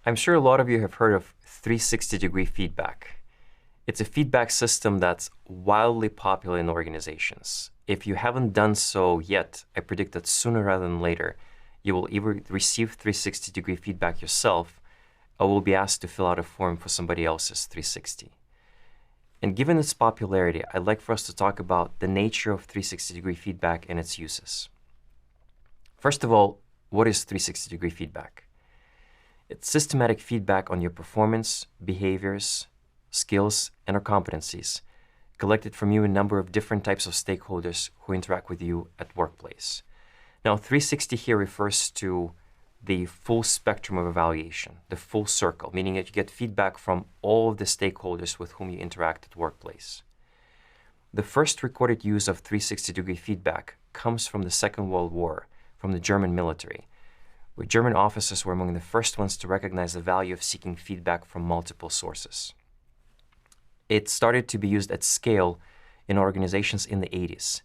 I'm sure a lot of you have heard of 360-degree feedback. It's a feedback system that's wildly popular in organizations. If you haven't done so yet, I predict that sooner rather than later, you will either receive 360-degree feedback yourself or will be asked to fill out a form for somebody else's 360. And given its popularity, I'd like for us to talk about the nature of 360-degree feedback and its uses. First of all, what is 360-degree feedback? It's systematic feedback on your performance, behaviors, skills, and/or competencies, collected from you a number of different types of stakeholders who interact with you at workplace. Now, 360 here refers to the full spectrum of evaluation, the full circle, meaning that you get feedback from all of the stakeholders with whom you interact at workplace. The first recorded use of 360-degree feedback comes from the Second World War, from the German military, where German officers were among the first ones to recognize the value of seeking feedback from multiple sources. It started to be used at scale in organizations in the 80s,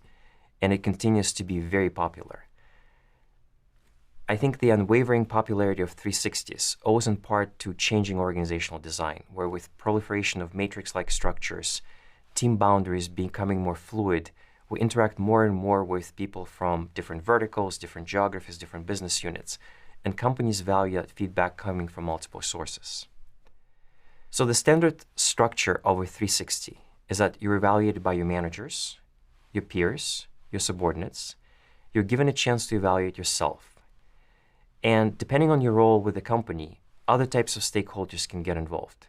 and it continues to be very popular. I think the unwavering popularity of 360s owes in part to changing organizational design, where with proliferation of matrix-like structures, team boundaries becoming more fluid, we interact more and more with people from different verticals, different geographies, different business units, and companies value that feedback coming from multiple sources. So the standard structure of a 360 is that you're evaluated by your managers, your peers, your subordinates. You're given a chance to evaluate yourself. And depending on your role with the company, other types of stakeholders can get involved.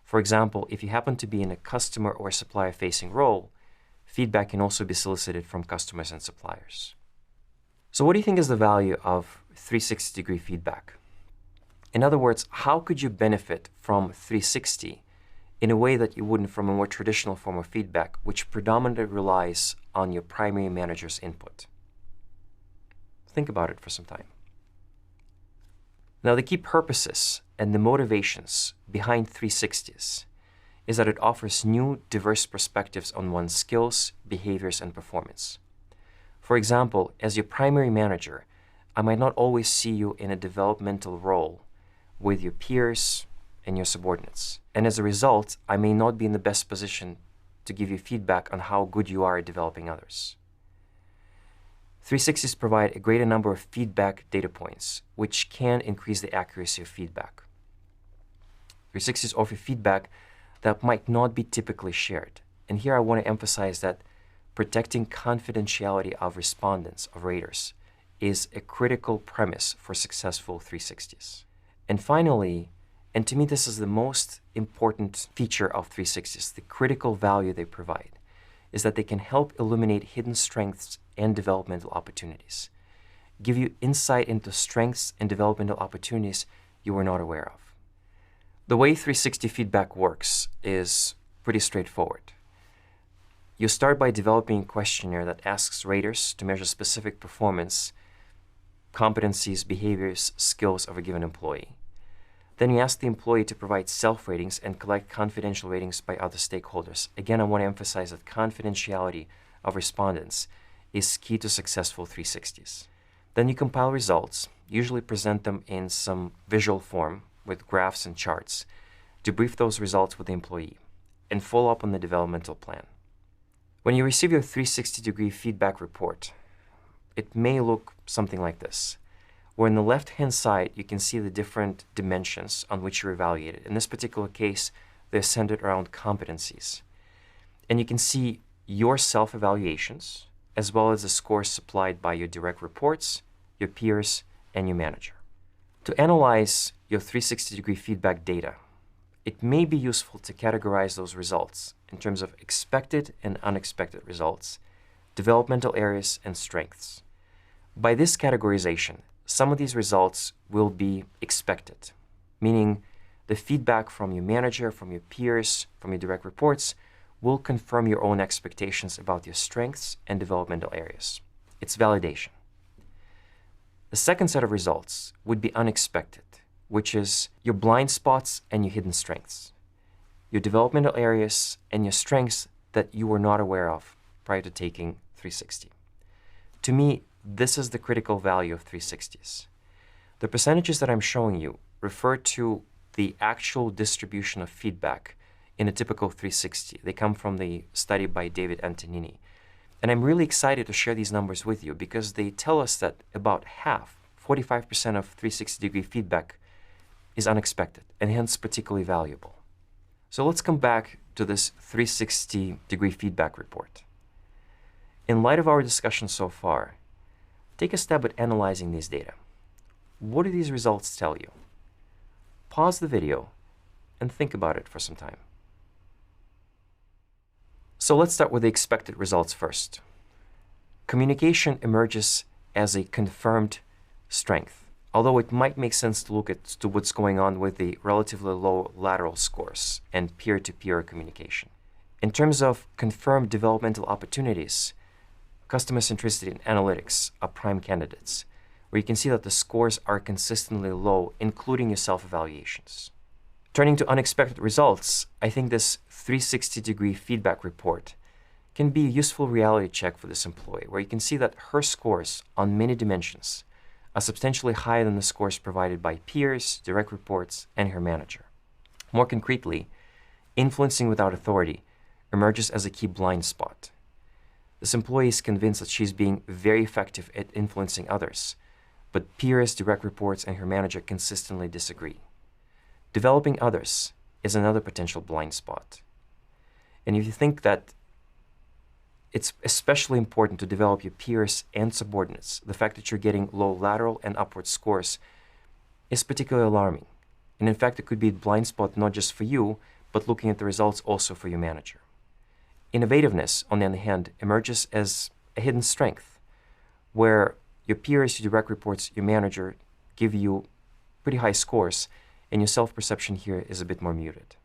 For example, if you happen to be in a customer or supplier-facing role, feedback can also be solicited from customers and suppliers. So what do you think is the value of 360-degree feedback? In other words, how could you benefit from 360 in a way that you wouldn't from a more traditional form of feedback, which predominantly relies on your primary manager's input? Think about it for some time. Now, the key purposes and the motivations behind 360s is that it offers new, diverse perspectives on one's skills, behaviors, and performance. For example, as your primary manager, I might not always see you in a developmental role with your peers and your subordinates. And as a result, I may not be in the best position to give you feedback on how good you are at developing others. 360s provide a greater number of feedback data points, which can increase the accuracy of feedback. 360s offer feedback that might not be typically shared. And here I want to emphasize that protecting confidentiality of respondents, of raters, is a critical premise for successful 360s. And finally, and to me this is the most important feature of 360s, the critical value they provide, is that they can help illuminate hidden strengths and developmental opportunities, give you insight into strengths and developmental opportunities you were not aware of. The way 360 feedback works is pretty straightforward. You start by developing a questionnaire that asks raters to measure specific performance, competencies, behaviors, skills of a given employee. Then you ask the employee to provide self-ratings and collect confidential ratings by other stakeholders. Again, I want to emphasize that confidentiality of respondents is key to successful 360s. Then you compile results, usually present them in some visual form with graphs and charts, to brief those results with the employee, and follow up on the developmental plan. When you receive your 360-degree feedback report, it may look something like this, where on the left-hand side, you can see the different dimensions on which you're evaluated. In this particular case, they're centered around competencies. And you can see your self-evaluations, as well as the scores supplied by your direct reports, your peers, and your manager. To analyze your 360-degree feedback data, it may be useful to categorize those results in terms of expected and unexpected results, developmental areas, and strengths. By this categorization, some of these results will be expected, meaning the feedback from your manager, from your peers, from your direct reports will confirm your own expectations about your strengths and developmental areas. It's validation. The second set of results would be unexpected, which is your blind spots and your hidden strengths, your developmental areas and your strengths that you were not aware of prior to taking 360. To me, this is the critical value of 360s. The percentages that I'm showing you refer to the actual distribution of feedback in a typical 360. They come from the study by David Antonini. And I'm really excited to share these numbers with you because they tell us that about half, 45% of 360-degree feedback is unexpected and hence particularly valuable. So let's come back to this 360-degree feedback report. In light of our discussion so far, take a stab at analyzing these data. What do these results tell you? Pause the video and think about it for some time. So let's start with the expected results first. Communication emerges as a confirmed strength, although it might make sense to look at what's going on with the relatively low lateral scores and peer-to-peer communication. In terms of confirmed developmental opportunities, customer centricity and analytics are prime candidates, where you can see that the scores are consistently low, including your self-evaluations. Turning to unexpected results, I think this 360-degree feedback report can be a useful reality check for this employee, where you can see that her scores on many dimensions are substantially higher than the scores provided by peers, direct reports, and her manager. More concretely, influencing without authority emerges as a key blind spot. This employee is convinced that she's being very effective at influencing others, but peers, direct reports, and her manager consistently disagree. Developing others is another potential blind spot. And if you think that it's especially important to develop your peers and subordinates, the fact that you're getting low lateral and upward scores is particularly alarming. And in fact, it could be a blind spot not just for you, but looking at the results also for your manager. Innovativeness, on the other hand, emerges as a hidden strength, where your peers, your direct reports, your manager give you pretty high scores, and your self-perception here is a bit more muted.